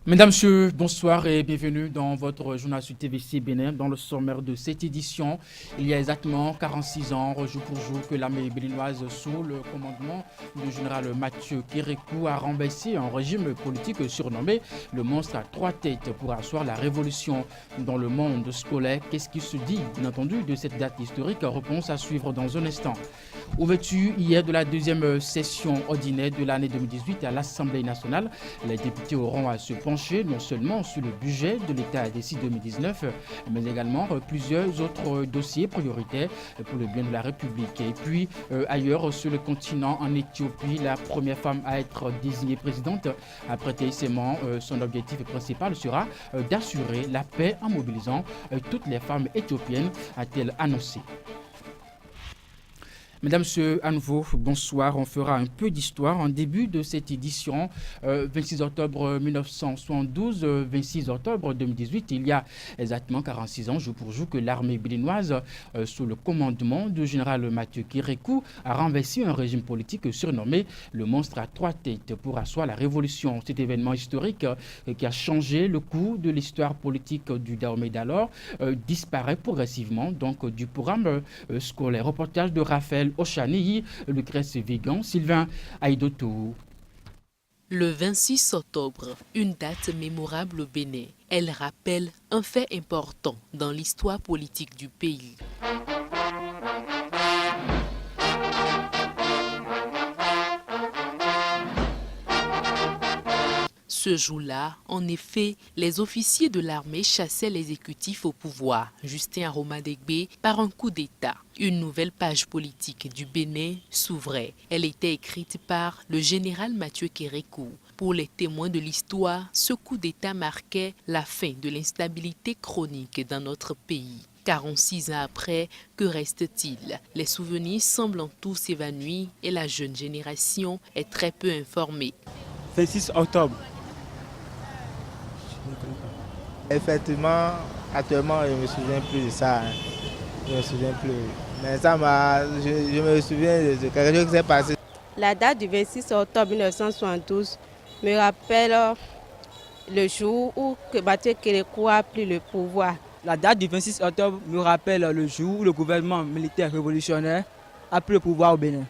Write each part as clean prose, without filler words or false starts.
Mesdames, Messieurs, bonsoir et bienvenue dans votre journal sur TVC Bénin. Dans le sommaire de cette édition, il y a exactement 46 ans, jour pour jour, que l'armée béninoise, sous le commandement du général Mathieu Kérékou, a renversé un régime politique surnommé le monstre à trois têtes pour asseoir la révolution dans le monde scolaire. Qu'est-ce qui se dit, bien entendu, de cette date historique? Réponse à suivre dans un instant. Ouverture hier de la deuxième session ordinaire de l'année 2018 à l'Assemblée nationale. Les députés auront à se pencher non seulement sur le budget de l'État d'ici 2019, mais également plusieurs autres dossiers prioritaires pour le bien de la République. Et puis ailleurs sur le continent, en Éthiopie, la première femme à être désignée présidente a prêté serment. Son objectif principal sera d'assurer la paix en mobilisant toutes les femmes éthiopiennes, a-t-elle annoncé. Mesdames, Messieurs, à nouveau, bonsoir. On fera un peu d'histoire en début de cette édition. 26 octobre 1972, 26 octobre 2018, il y a exactement 46 ans, jour pour jour, que l'armée béninoise, sous le commandement du général Mathieu Kérékou, a renversé un régime politique surnommé le monstre à trois têtes pour asseoir la révolution. Cet événement historique qui a changé le cours de l'histoire politique du Dahomey d'alors disparaît progressivement donc du programme scolaire. Reportage de Raphaël Oshani, Lucrèce Vigan, Sylvain Aïdotou. Le 26 octobre, une date mémorable au Bénin. Elle rappelle un fait important dans l'histoire politique du pays. Ce jour-là, en effet, les officiers de l'armée chassaient l'exécutif au pouvoir, Justin Aromadegbe, par un coup d'État. Une nouvelle page politique du Bénin s'ouvrait. Elle était écrite par le général Mathieu Kérékou. Pour les témoins de l'histoire, ce coup d'État marquait la fin de l'instabilité chronique dans notre pays. 46 ans après, que reste-t-il? Les souvenirs semblent tous s'évanouir et la jeune génération est très peu informée. 26 octobre. Effectivement, actuellement, je ne me souviens plus de ça. Je ne me souviens plus. Mais je me souviens de quelque chose qui s'est passé. La date du 26 octobre 1972 me rappelle le jour où Mathieu Kérékou a pris le pouvoir. La date du 26 octobre me rappelle le jour où le gouvernement militaire révolutionnaire a pris le pouvoir au Bénin.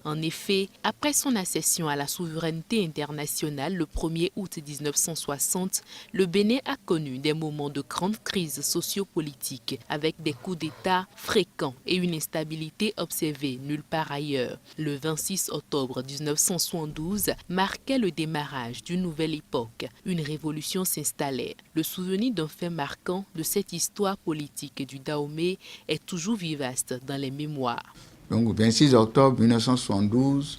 En effet, après son accession à la souveraineté internationale le 1er août 1960, le Bénin a connu des moments de grande crise sociopolitique avec des coups d'État fréquents et une instabilité observée nulle part ailleurs. Le 26 octobre 1972 marquait le démarrage d'une nouvelle époque. Une révolution s'installait. Le souvenir d'un fait marquant de cette histoire politique du Dahomey est toujours vivace dans les mémoires. Donc, 26 octobre 1972,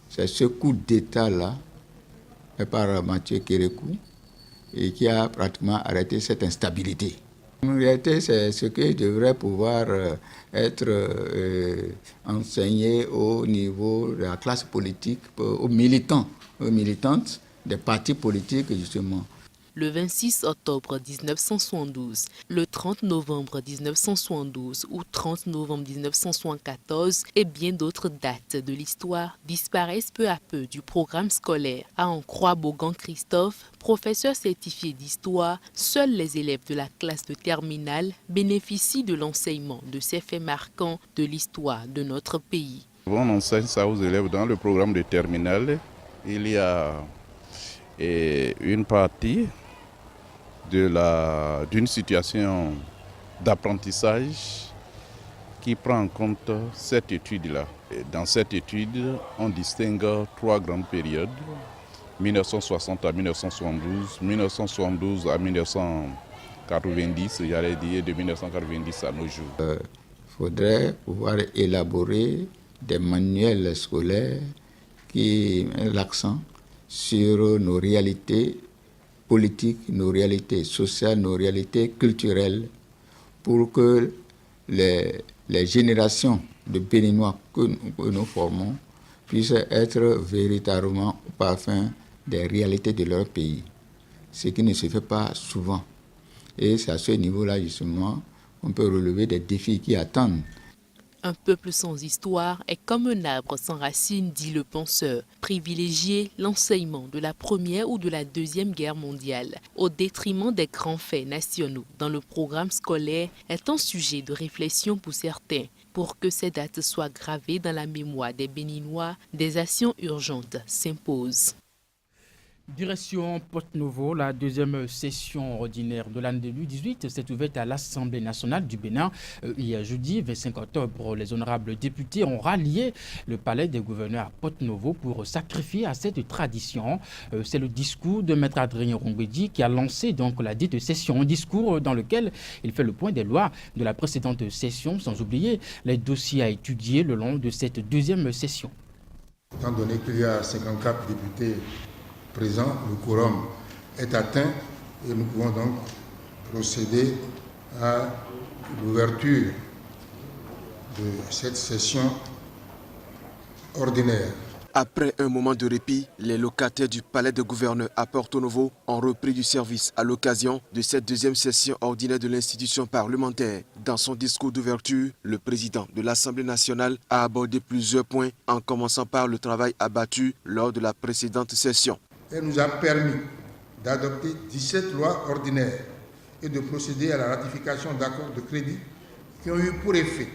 c'est ce coup d'État-là, fait par Mathieu Kérékou, et qui a pratiquement arrêté cette instabilité. En réalité, c'est ce qui devrait pouvoir être enseigné au niveau de la classe politique, aux militants, aux militantes des partis politiques, justement. Le 26 octobre 1972, le 30 novembre 1972 ou 30 novembre 1974 et bien d'autres dates de l'histoire disparaissent peu à peu du programme scolaire. À en croire Bogan Christophe, professeur certifié d'histoire, seuls les élèves de la classe de terminale bénéficient de l'enseignement de ces faits marquants de l'histoire de notre pays. On enseigne ça aux élèves dans le programme de terminale. Il y a une partie d'une situation d'apprentissage qui prend en compte cette étude-là. Dans cette étude, on distingue trois grandes périodes, 1960 à 1972, 1972 à 1990, j'allais dire de 1990 à nos jours. Il faudrait pouvoir élaborer des manuels scolaires qui mettent l'accent sur nos réalités politiques, nos réalités sociales, nos réalités culturelles, pour que les générations de Béninois que nous formons puissent être véritablement au parfum des réalités de leur pays, ce qui ne se fait pas souvent. Et c'est à ce niveau-là, justement, qu'on peut relever des défis qui attendent. Un peuple sans histoire est comme un arbre sans racines, dit le penseur. Privilégier l'enseignement de la Première ou de la Deuxième Guerre mondiale au détriment des grands faits nationaux dans le programme scolaire est un sujet de réflexion pour certains. Pour que ces dates soient gravées dans la mémoire des Béninois, des actions urgentes s'imposent. Direction Porte-Novo, la deuxième session ordinaire de l'année 2018 s'est ouverte à l'Assemblée nationale du Bénin. Hier jeudi 25 octobre, les honorables députés ont rallié le palais des gouverneurs à Porte-Novo pour sacrifier à cette tradition. C'est le discours de Maître Adrien Rongbedi qui a lancé donc la dite session. Un discours dans lequel il fait le point des lois de la précédente session, sans oublier les dossiers à étudier le long de cette deuxième session. Étant donné qu'il y a 54 députés présent, le quorum est atteint et nous pouvons donc procéder à l'ouverture de cette session ordinaire. Après un moment de répit, les locataires du palais de gouverneur à Porto-Novo ont repris du service à l'occasion de cette deuxième session ordinaire de l'institution parlementaire. Dans son discours d'ouverture, le président de l'Assemblée nationale a abordé plusieurs points en commençant par le travail abattu lors de la précédente session. Elle nous a permis d'adopter 17 lois ordinaires et de procéder à la ratification d'accords de crédit qui ont eu pour effet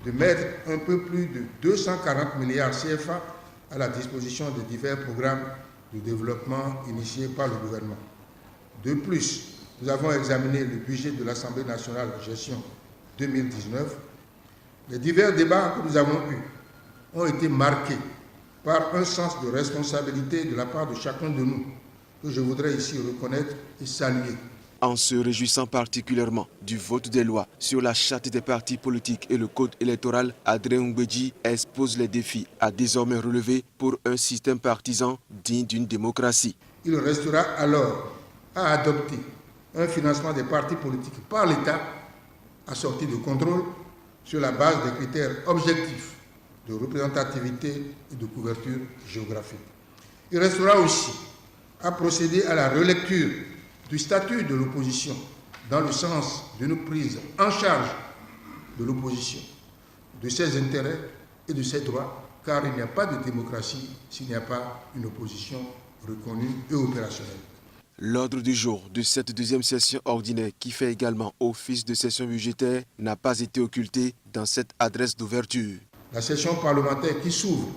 de mettre un peu plus de 240 milliards CFA à la disposition de divers programmes de développement initiés par le gouvernement. De plus, nous avons examiné le budget de l'Assemblée nationale de gestion 2019. Les divers débats que nous avons eus ont été marqués par un sens de responsabilité de la part de chacun de nous, que je voudrais ici reconnaître et saluer. En se réjouissant particulièrement du vote des lois sur la charte des partis politiques et le code électoral, Adrien Rongbedi expose les défis à désormais relever pour un système partisan digne d'une démocratie. Il restera alors à adopter un financement des partis politiques par l'État, assorti de contrôle sur la base des critères objectifs de représentativité et de couverture géographique. Il restera aussi à procéder à la relecture du statut de l'opposition dans le sens d'une prise en charge de l'opposition, de ses intérêts et de ses droits, car il n'y a pas de démocratie s'il n'y a pas une opposition reconnue et opérationnelle. L'ordre du jour de cette deuxième session ordinaire, qui fait également office de session budgétaire, n'a pas été occulté dans cette adresse d'ouverture. La session parlementaire qui s'ouvre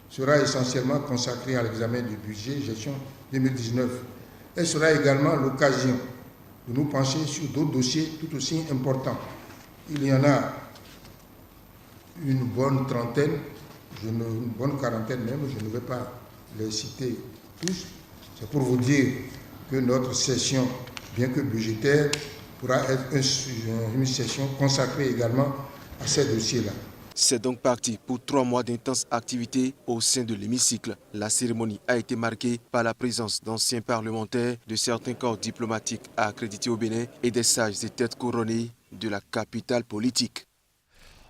sera essentiellement consacrée à l'examen du budget gestion 2019. Elle sera également l'occasion de nous pencher sur d'autres dossiers tout aussi importants. Il y en a une bonne trentaine, une bonne quarantaine même, je ne vais pas les citer tous. C'est pour vous dire que notre session, bien que budgétaire, pourra être une session consacrée également à ces dossiers-là. C'est donc parti pour 3 mois d'intenses activités au sein de l'hémicycle. La cérémonie a été marquée par la présence d'anciens parlementaires, de certains corps diplomatiques accrédités au Bénin et des sages et têtes couronnées de la capitale politique.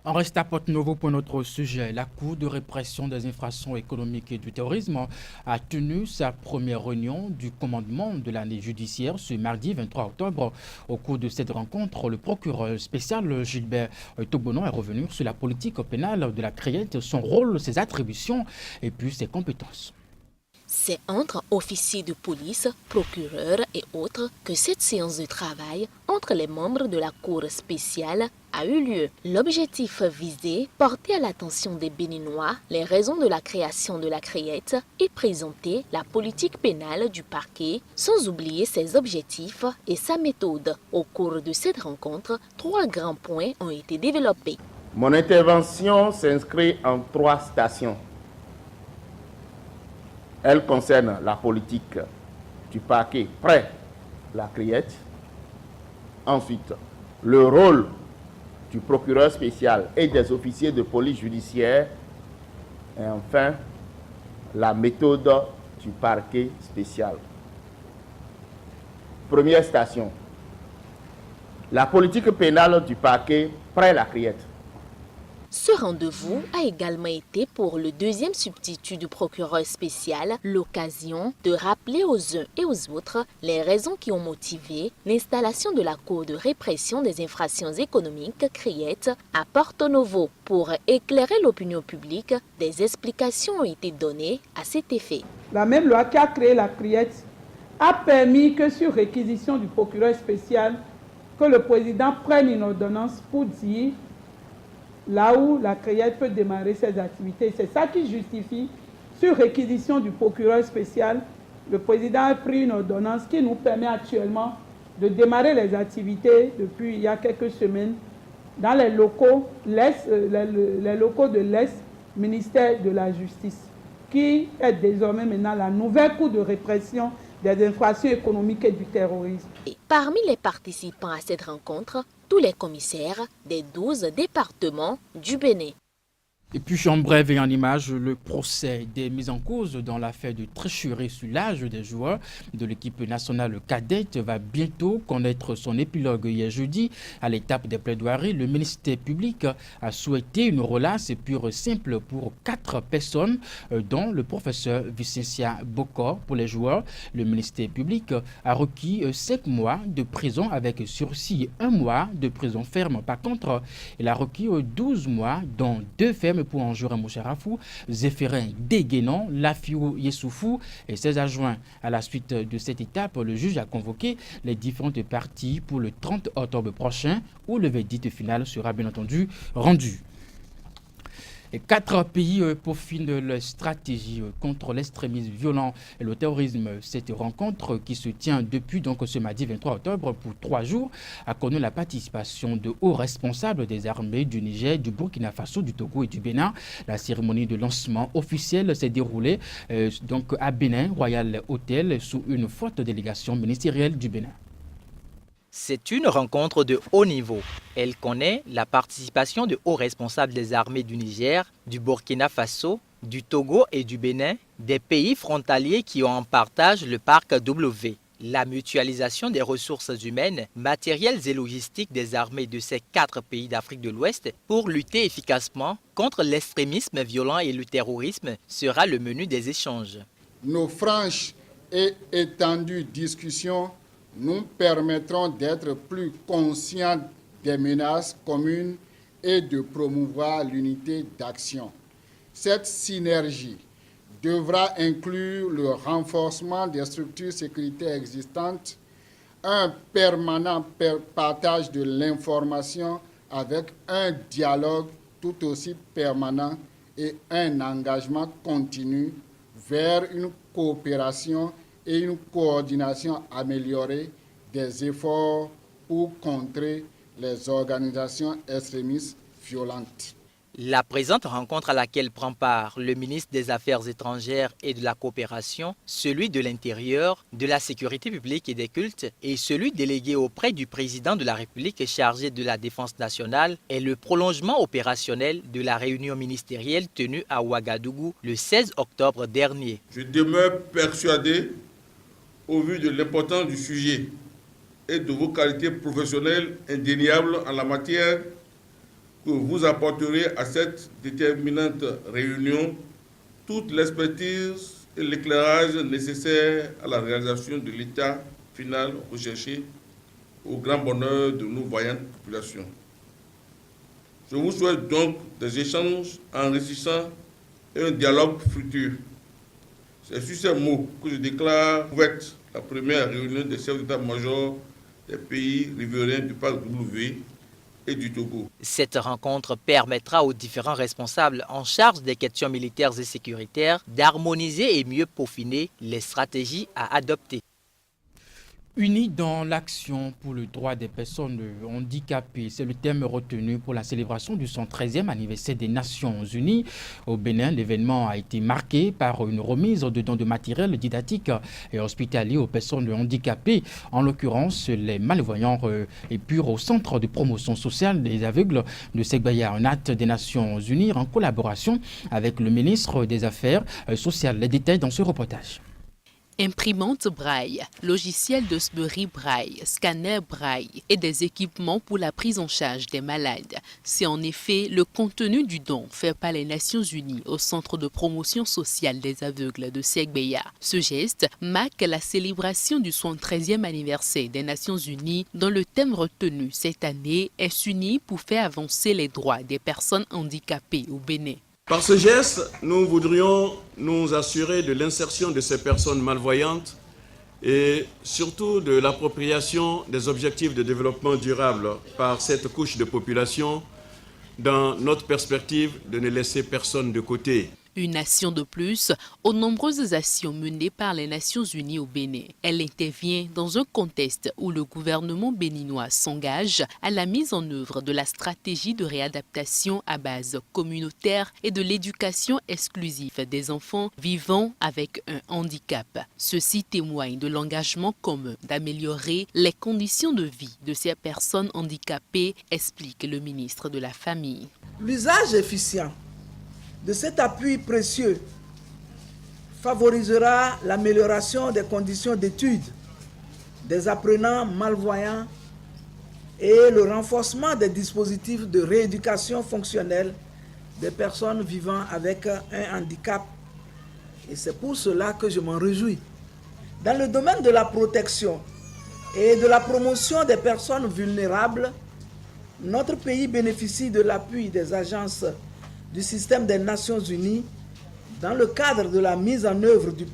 On reste à Porte-Novo pour notre sujet. La Cour de répression des infractions économiques et du terrorisme a tenu sa première réunion du commandement de l'année judiciaire ce mardi 23 octobre. Au cours de cette rencontre, le procureur spécial Gilbert Tobonon est revenu sur la politique pénale de la CREIET, son rôle, ses attributions et puis ses compétences. C'est entre officiers de police, procureurs et autres que cette séance de travail entre les membres de la Cour spéciale a eu lieu. L'objectif visé, porter à l'attention des Béninois les raisons de la création de la CREIET et présenter la politique pénale du parquet, sans oublier ses objectifs et sa méthode. Au cours de cette rencontre, 3 grands points ont été développés. Mon intervention s'inscrit en 3 stations. Elle concerne la politique du parquet près la CREIET. Ensuite, le rôle du procureur spécial et des officiers de police judiciaire. Et enfin, la méthode du parquet spécial. Première station. La politique pénale du parquet près la CREIET. Ce rendez-vous a également été pour le deuxième substitut du procureur spécial l'occasion de rappeler aux uns et aux autres les raisons qui ont motivé l'installation de la Cour de répression des infractions économiques CRIET à Porto Novo. Pour éclairer l'opinion publique, des explications ont été données à cet effet. La même loi qui a créé la CRIET a permis que sur réquisition du procureur spécial, que le président prenne une ordonnance pour dire là où la CRIET peut démarrer ses activités. C'est ça qui justifie, sur réquisition du procureur spécial, le président a pris une ordonnance qui nous permet actuellement de démarrer les activités depuis il y a quelques semaines dans les locaux, les locaux de l'ex-ministère de la Justice, qui est désormais maintenant la nouvelle cour de répression des infractions économiques et du terrorisme. Et parmi les participants à cette rencontre, tous les commissaires des 12 départements du Bénin. Et puis en bref et en image, le procès des mises en cause dans l'affaire de tricherie sur l'âge des joueurs de l'équipe nationale cadette va bientôt connaître son épilogue. Hier jeudi, à l'étape des plaidoiries, le ministère public a souhaité une relâche pure et simple pour 4 personnes, dont le professeur Vicencia Bokor. Pour les joueurs, le ministère public a requis 5 mois de prison avec sursis, 1 mois de prison ferme. Par contre, il a requis 12 mois, dont 2 fermes pour Anjoura Moucharafou, Zéphérin Déguénon, Lafiou Yessoufou et ses adjoints. À la suite de cette étape, le juge a convoqué les différentes parties pour le 30 octobre prochain, où le verdict final sera bien entendu rendu. Et 4 pays peaufinent leur stratégie contre l'extrémisme violent et le terrorisme. Cette rencontre qui se tient depuis ce mardi 23 octobre pour 3 jours a connu la participation de hauts responsables des armées du Niger, du Burkina Faso, du Togo et du Bénin. La cérémonie de lancement officielle s'est déroulée à Bénin Royal Hotel sous une forte délégation ministérielle du Bénin. C'est une rencontre de haut niveau. Elle connaît la participation de hauts responsables des armées du Niger, du Burkina Faso, du Togo et du Bénin, des pays frontaliers qui ont en partage le parc W. La mutualisation des ressources humaines, matérielles et logistiques des armées de ces 4 pays d'Afrique de l'Ouest pour lutter efficacement contre l'extrémisme violent et le terrorisme sera le menu des échanges. Nos franches et étendues discussions nous permettront d'être plus conscients des menaces communes et de promouvoir l'unité d'action. Cette synergie devra inclure le renforcement des structures sécuritaires existantes, un permanent partage de l'information avec un dialogue tout aussi permanent et un engagement continu vers une coopération et une coordination améliorée des efforts pour contrer les organisations extrémistes violentes. La présente rencontre à laquelle prend part le ministre des Affaires étrangères et de la coopération, celui de l'Intérieur, de la sécurité publique et des cultes et celui délégué auprès du président de la République chargé de la défense nationale est le prolongement opérationnel de la réunion ministérielle tenue à Ouagadougou le 16 octobre dernier. Je demeure persuadé, au vu de l'importance du sujet et de vos qualités professionnelles indéniables en la matière, que vous apporterez à cette déterminante réunion toute l'expertise et l'éclairage nécessaires à la réalisation de l'état final recherché au grand bonheur de nos vaillantes populations. Je vous souhaite donc des échanges enrichissants et un dialogue fructueux. C'est sur ces mots que je déclare ouverte la première réunion des chefs d'état-major des pays riverains du parc W et du Togo. Cette rencontre permettra aux différents responsables en charge des questions militaires et sécuritaires d'harmoniser et mieux peaufiner les stratégies à adopter. Unis dans l'action pour le droit des personnes handicapées, c'est le thème retenu pour la célébration du 113e anniversaire des Nations Unies. Au Bénin, l'événement a été marqué par une remise de dons de matériel didactique et hospitalier aux personnes handicapées, en l'occurrence les malvoyants, et puis au Centre de promotion sociale des aveugles de Segbaya, un acte des Nations Unies en collaboration avec le ministre des Affaires sociales. Les détails dans ce reportage. Imprimante Braille, logiciel d'Osbury Braille, scanner Braille et des équipements pour la prise en charge des malades. C'est en effet le contenu du don fait par les Nations Unies au Centre de promotion sociale des aveugles de Segbeya. Ce geste marque la célébration du 73e anniversaire des Nations Unies dont le thème retenu cette année est s'unir pour faire avancer les droits des personnes handicapées au Bénin. Par ce geste, nous voudrions nous assurer de l'insertion de ces personnes malvoyantes et surtout de l'appropriation des objectifs de développement durable par cette couche de population dans notre perspective de ne laisser personne de côté. Une action de plus aux nombreuses actions menées par les Nations Unies au Bénin. Elle intervient dans un contexte où le gouvernement béninois s'engage à la mise en œuvre de la stratégie de réadaptation à base communautaire et de l'éducation exclusive des enfants vivant avec un handicap. Ceci témoigne de l'engagement commun d'améliorer les conditions de vie de ces personnes handicapées, explique le ministre de la Famille. L'usage efficient de cet appui précieux favorisera l'amélioration des conditions d'études des apprenants malvoyants et le renforcement des dispositifs de rééducation fonctionnelle des personnes vivant avec un handicap. Et c'est pour cela que je m'en réjouis. Dans le domaine de la protection et de la promotion des personnes vulnérables, notre pays bénéficie de l'appui des agences du système des Nations Unies dans le cadre de la mise en œuvre du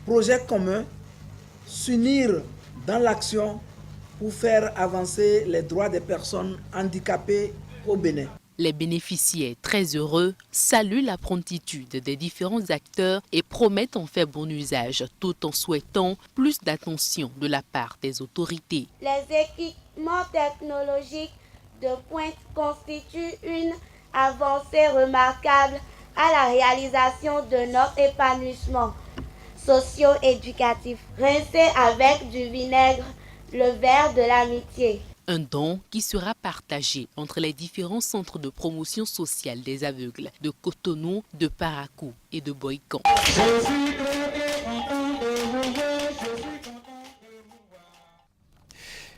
projet commun s'unir dans l'action pour faire avancer les droits des personnes handicapées au Bénin. Les bénéficiaires, très heureux, saluent la promptitude des différents acteurs et promettent en faire bon usage tout en souhaitant plus d'attention de la part des autorités. Les équipements technologiques de pointe constituent une avancée remarquable à la réalisation de notre épanouissement socio-éducatif. Rincer avec du vinaigre le verre de l'amitié. Un don qui sera partagé entre les différents centres de promotion sociale des aveugles de Cotonou, de Parakou et de Boïkan.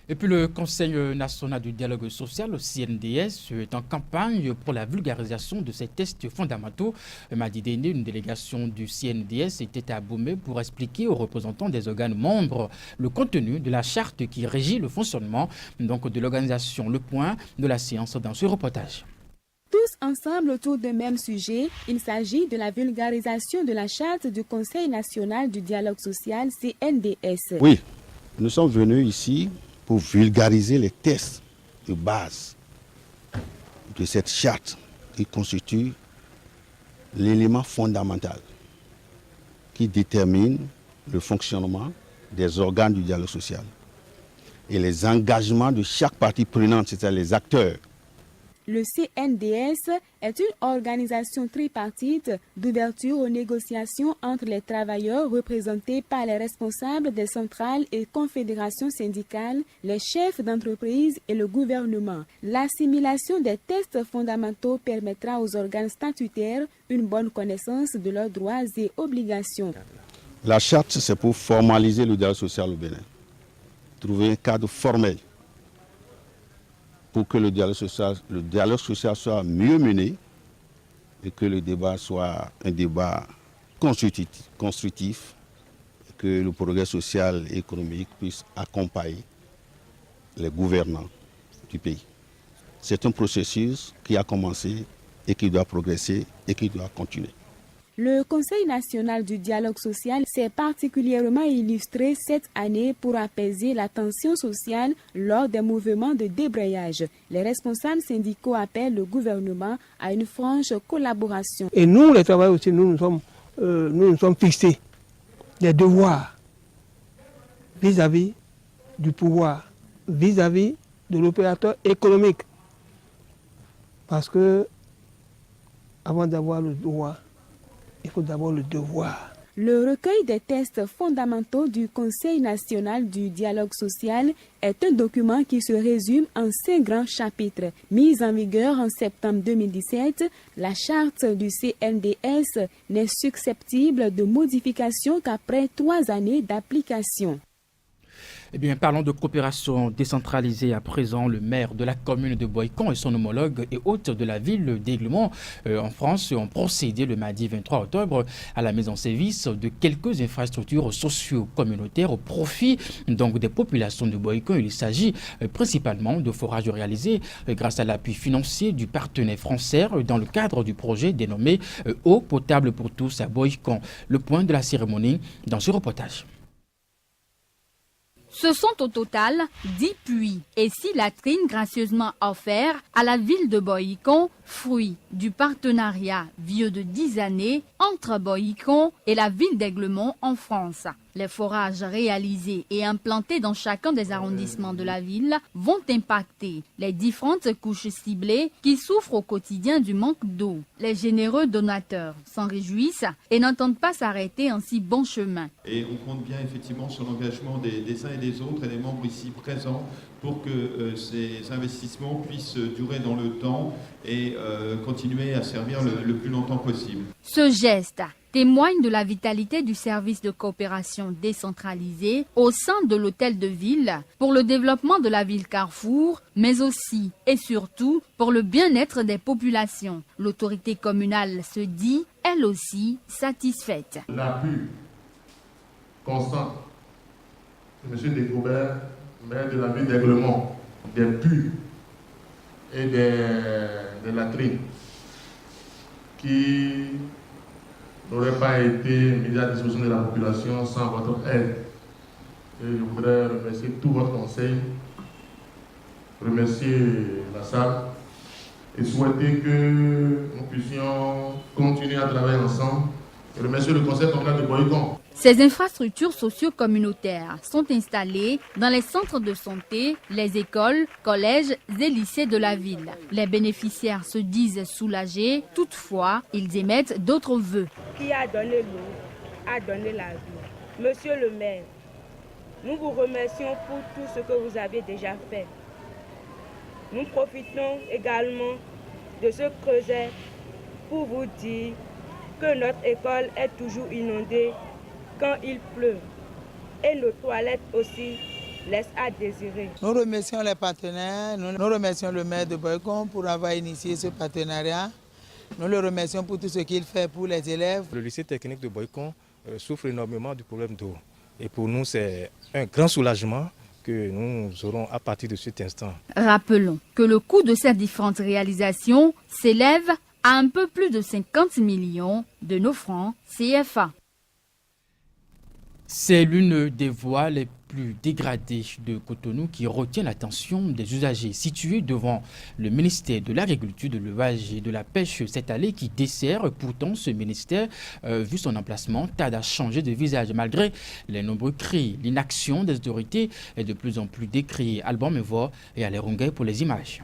Et puis le Conseil national du dialogue social, le CNDS, est en campagne pour la vulgarisation de ces tests fondamentaux. Mardi dernier, une délégation du CNDS était à Bomé pour expliquer aux représentants des organes membres le contenu de la charte qui régit le fonctionnement de l'organisation. Le point de la séance dans ce reportage. Tous ensemble autour d'un même sujet, il s'agit de la vulgarisation de la charte du Conseil national du dialogue social, CNDS. Oui, nous sommes venus ici pour vulgariser les tests de base de cette charte qui constitue l'élément fondamental qui détermine le fonctionnement des organes du dialogue social et les engagements de chaque partie prenante, c'est-à-dire les acteurs. Le CNDS est une organisation tripartite d'ouverture aux négociations entre les travailleurs représentés par les responsables des centrales et confédérations syndicales, les chefs d'entreprise et le gouvernement. L'assimilation des tests fondamentaux permettra aux organes statutaires une bonne connaissance de leurs droits et obligations. La charte, c'est pour formaliser le dialogue social au Bénin, trouver un cadre formel pour que le dialogue social soit mieux mené et que le débat soit un débat constructif et que le progrès social et économique puisse accompagner les gouvernants du pays. C'est un processus qui a commencé et qui doit progresser et qui doit continuer. Le Conseil national du dialogue social s'est particulièrement illustré cette année pour apaiser la tension sociale lors des mouvements de débrayage. Les responsables syndicaux appellent le gouvernement à une franche collaboration. Et nous, les travailleurs aussi, nous nous sommes fixés des devoirs vis-à-vis du pouvoir, vis-à-vis de l'opérateur économique. Parce que, avant d'avoir le droit, il faut d'abord le devoir. Le recueil des tests fondamentaux du Conseil national du dialogue social est un document qui se résume en 5 grands chapitres. Mise en vigueur en septembre 2017, la charte du CNDS n'est susceptible de modification qu'après 3 années d'application. Eh bien, parlons de coopération décentralisée à présent. Le maire de la commune de Boycon et son homologue et hôte de la ville d'Aiglemont en France ont procédé le mardi 23 octobre à la mise en service de quelques infrastructures socio-communautaires au profit donc des populations de Boycon. Il s'agit principalement de forages réalisés grâce à l'appui financier du partenaire français dans le cadre du projet dénommé Eau potable pour tous à Boycon. Le point de la cérémonie dans ce reportage. Ce sont au total 10 puits et 6 latrines gracieusement offerts à la ville de Boycon, fruit du partenariat vieux de 10 années entre Boycon et la ville d'Aiglemont en France. Les forages réalisés et implantés dans chacun des arrondissements de la ville vont impacter les différentes couches ciblées qui souffrent au quotidien du manque d'eau. Les généreux donateurs s'en réjouissent et n'entendent pas s'arrêter en si bon chemin. Et on compte bien effectivement sur l'engagement des uns et des autres et des membres ici présents pour que ces investissements puissent durer dans le temps et continuer à servir le plus longtemps possible. Ce geste témoigne de la vitalité du service de coopération décentralisé au sein de l'hôtel de ville pour le développement de la ville Carrefour, mais aussi et surtout pour le bien-être des populations. L'autorité communale se dit, elle aussi, satisfaite. L'appui constant de M. Descoubert, maire de la ville d'Aiglemont, des puits et des latrines qui n'aurait pas été mis à disposition de la population sans votre aide. Et je voudrais remercier tout votre conseil, remercier la salle et souhaiter que nous puissions continuer à travailler ensemble et remercier le conseil communal de Boycon. Ces infrastructures socio-communautaires sont installées dans les centres de santé, les écoles, collèges et lycées de la ville. Les bénéficiaires se disent soulagés, toutefois, ils émettent d'autres vœux. Qui a donné l'eau, a donné la vie. Monsieur le maire, nous vous remercions pour tout ce que vous avez déjà fait. Nous profitons également de ce projet pour vous dire que notre école est toujours inondée quand il pleut et nos toilettes aussi laissent à désirer. Nous remercions les partenaires, nous remercions le maire de Boycon pour avoir initié ce partenariat. Nous le remercions pour tout ce qu'il fait pour les élèves. Le lycée technique de Boycon souffre énormément du problème d'eau. Et pour nous, c'est un grand soulagement que nous aurons à partir de cet instant. Rappelons que le coût de ces différentes réalisations s'élève à un peu plus de 50 millions de nos francs CFA. C'est l'une des voies les plus dégradées de Cotonou qui retient l'attention des usagers. Située devant le ministère de l'Agriculture, de l'Élevage et de la Pêche, cette allée qui dessert pourtant ce ministère, vu son emplacement, tarde à changer de visage. Malgré les nombreux cris, l'inaction des autorités est de plus en plus décriée. Alban Mevor et Alain Ronguet pour les images.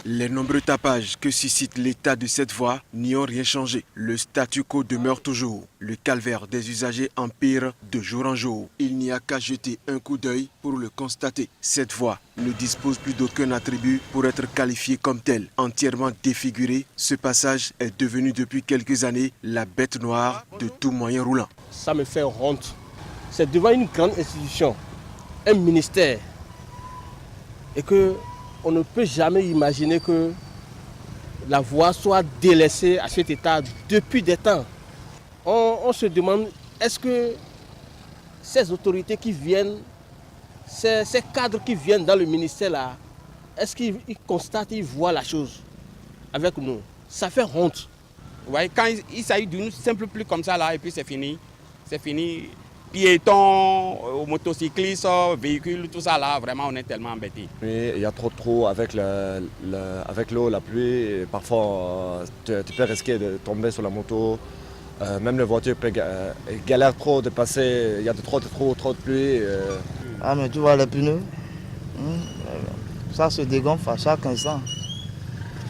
Les nombreux tapages que suscite l'état de cette voie n'y ont rien changé. Le statu quo demeure toujours. Le calvaire des usagers empire de jour en jour. Il n'y a qu'à jeter un coup d'œil pour le constater. Cette voie ne dispose plus d'aucun attribut pour être qualifiée comme telle. Entièrement défigurée, ce passage est devenu depuis quelques années la bête noire de tout moyen roulant. Ça me fait honte. C'est devant une grande institution, un ministère, et que on ne peut jamais imaginer que la voie soit délaissée à cet état depuis des temps. On se demande, est-ce que ces autorités qui viennent, ces cadres qui viennent dans le ministère là, est-ce qu'ils constatent, ils voient la chose avec nous? Ça fait honte. Ouais, quand il s'agit d'une simple pluie comme ça là, et puis c'est fini. C'est fini. Piétons, motocyclistes, véhicules, tout ça là, vraiment on est tellement embêtés. Il y a trop avec l'eau, la pluie, parfois tu peux risquer de tomber sur la moto. Même les voitures galèrent trop de passer, il y a trop de pluie. Ah mais tu vois les pneus, ça se dégonfle à chaque instant.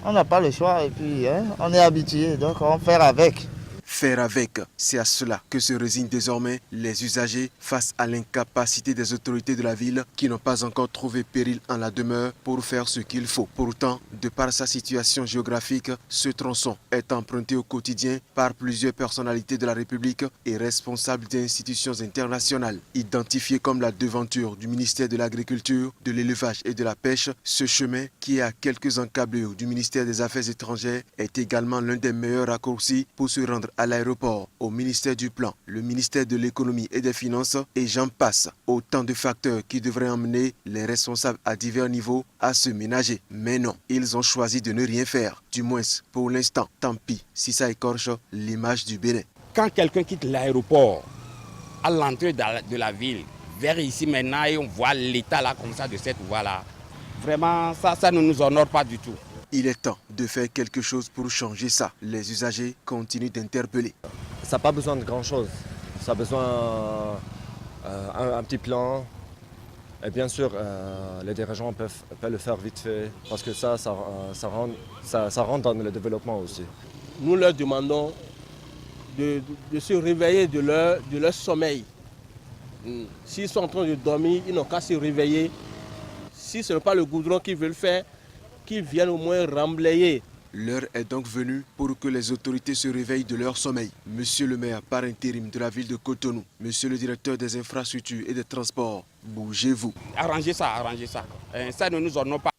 On n'a pas le choix et puis on est habitué, donc on fait avec. Faire avec, C'est à cela que se résignent désormais les usagers face à l'incapacité des autorités de la ville qui n'ont pas encore trouvé péril en la demeure pour faire ce qu'il faut. Pourtant, de par sa situation géographique, ce tronçon est emprunté au quotidien par plusieurs personnalités de la République et responsables d'institutions internationales. Identifié comme la devanture du ministère de l'Agriculture, de l'Élevage et de la Pêche, ce chemin, qui est à quelques encablures du ministère des Affaires étrangères, est également l'un des meilleurs raccourcis pour se rendre à l'aéroport, au ministère du Plan, le ministère de l'Économie et des Finances, et j'en passe. Autant de facteurs qui devraient emmener les responsables à divers niveaux à se ménager. Mais non, ils ont choisi de ne rien faire. Du moins, pour l'instant, tant pis si ça écorche l'image du Bénin. Quand quelqu'un quitte l'aéroport à l'entrée de la ville, vers ici maintenant, et on voit l'état là comme ça de cette voie-là, vraiment, ça ne nous honore pas du tout. Il est temps de faire quelque chose pour changer ça. Les usagers continuent d'interpeller. Ça n'a pas besoin de grand-chose. Ça a besoin d'un petit plan. Et bien sûr, les dirigeants peuvent le faire vite fait parce que ça rentre dans le développement aussi. Nous leur demandons de se réveiller de leur sommeil. S'ils sont en train de dormir, ils n'ont qu'à se réveiller. Si ce n'est pas le goudron qu'ils veulent faire, qu'ils viennent au moins remblayer. L'heure est donc venue pour que les autorités se réveillent de leur sommeil. Monsieur le maire par intérim de la ville de Cotonou, monsieur le directeur des infrastructures et des transports, bougez-vous. Arrangez ça. Ça ne nous honore pas.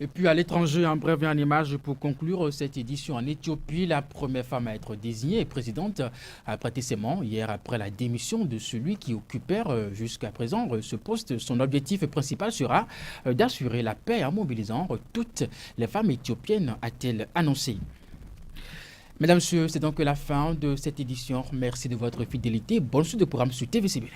Et puis à l'étranger, en bref en image pour conclure cette édition en Éthiopie, la première femme à être désignée présidente a prêté serment hier après la démission de celui qui occupait jusqu'à présent ce poste. Son objectif principal sera d'assurer la paix en mobilisant toutes les femmes éthiopiennes, a-t-elle annoncé. Mesdames et messieurs, c'est donc la fin de cette édition. Merci de votre fidélité. Bonne suite de programme sur TVC Bénin.